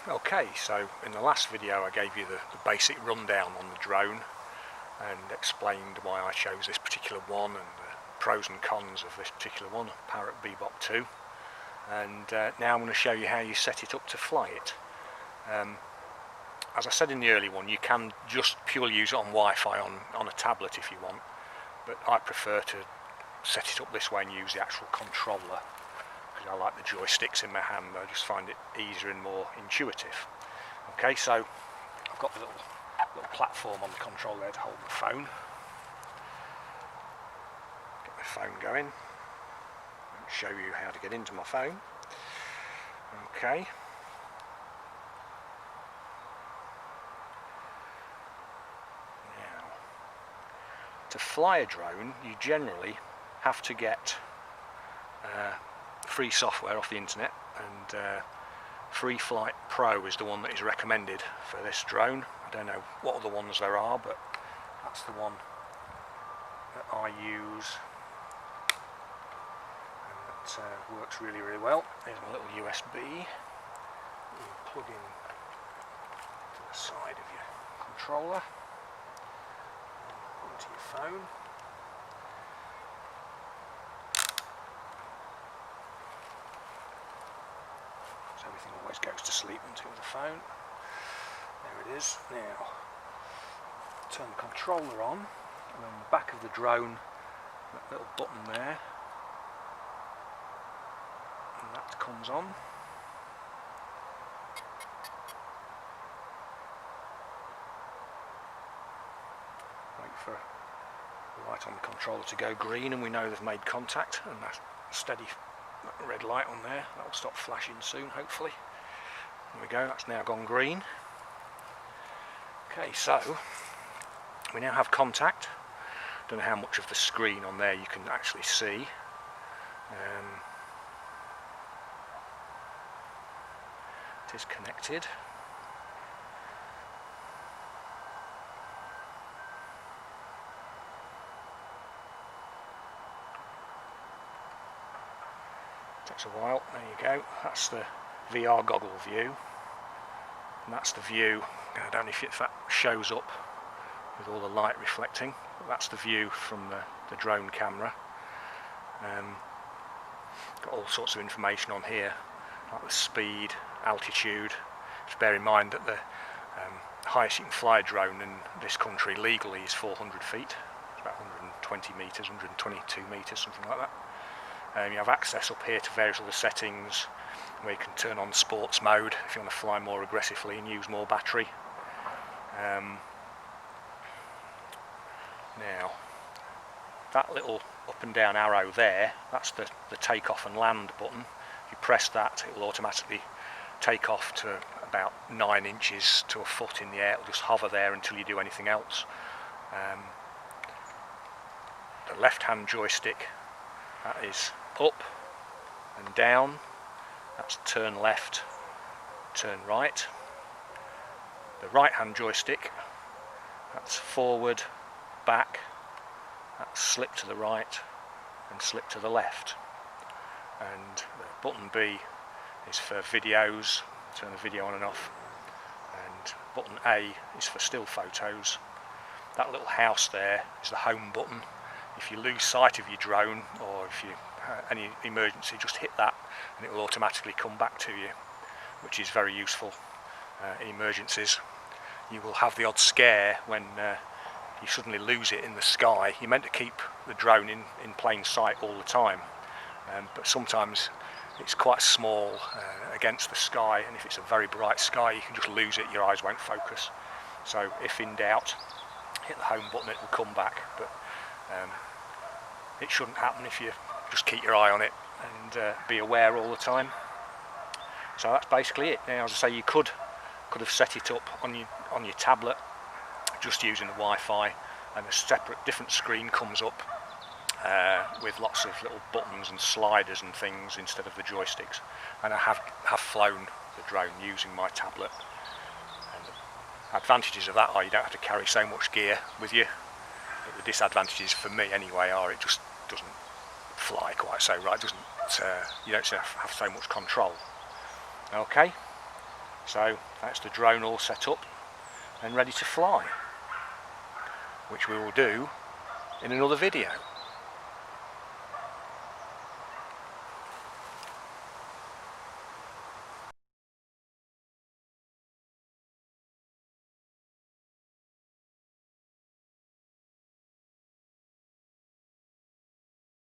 Okay, so in the last video I gave you the basic rundown on the drone and explained why I chose this particular one and the pros and cons of this particular one, Parrot Bebop 2. And now I'm going to show you how you set it up to fly it. As I said in the early one, you can just purely use it on Wi-Fi on a tablet if you want, but I prefer to set it up this way and use the actual controller. I like the joysticks in my hand. I just find it easier and more intuitive. Okay, so I've got the little platform on the controller there to hold my phone. Get my phone going. I'll show you how to get into my phone. Okay. Now, to fly a drone, you generally have to get free software off the internet, and Free Flight Pro is the one that is recommended for this drone. I don't know what other ones there are, but that's the one that I use, and that works really well. There's my little USB. You plug in to the side of your controller into your phone. Everything always goes to sleep until the phone. There it is. Now, turn the controller on, and on the back of the drone, that little button there, and that comes on. Wait for the light on the controller to go green, and we know they've made contact, and that's steady. That red light on there, that will stop flashing soon, hopefully. There we go, that's now gone green. Okay, so we now have contact. Don't know how much of the screen on there you can actually see. It is connected. Takes a while. There you go. That's the VR goggle view, and that's the view. I don't know if that shows up with all the light reflecting, but that's the view from the drone camera. Got all sorts of information on here, like the speed, altitude. Just bear in mind that the highest you can fly a drone in this country legally is 400 feet. It's about 120 metres, 122 metres, something like that. You have access up here to various other settings where you can turn on sports mode if you want to fly more aggressively and use more battery. Now, that little up and down arrow there, that's the take off and land button. If you press that, it will automatically take off to about 9 inches to a foot in the air. It will just hover there until you do anything else. The left hand joystick, that is up and down, that's turn left, turn right. The right hand joystick, that's forward, back, that's slip to the right and slip to the left. And the button B is for videos, turn the video on and off, and button A is for still photos. That little house there is the home button. If you lose sight of your drone, or if you any emergency, just hit that and it will automatically come back to you, which is very useful in emergencies. You will have the odd scare when you suddenly lose it in the sky. You're meant to keep the drone in plain sight all the time, but sometimes it's quite small against the sky, and if it's a very bright sky you can just lose it, your eyes won't focus. So if in doubt, hit the home button, it will come back, but it shouldn't happen if you just keep your eye on it and be aware all the time. So that's basically it. Now, as I say, you could have set it up on your tablet just using the Wi-Fi, and a separate different screen comes up with lots of little buttons and sliders and things instead of the joysticks. And I have flown the drone using my tablet. And the advantages of that are you don't have to carry so much gear with you. But the disadvantages for me anyway are it just doesn't fly quite so right. You don't have so much control. Okay, So that's the drone all set up and ready to fly, which we will do in another video.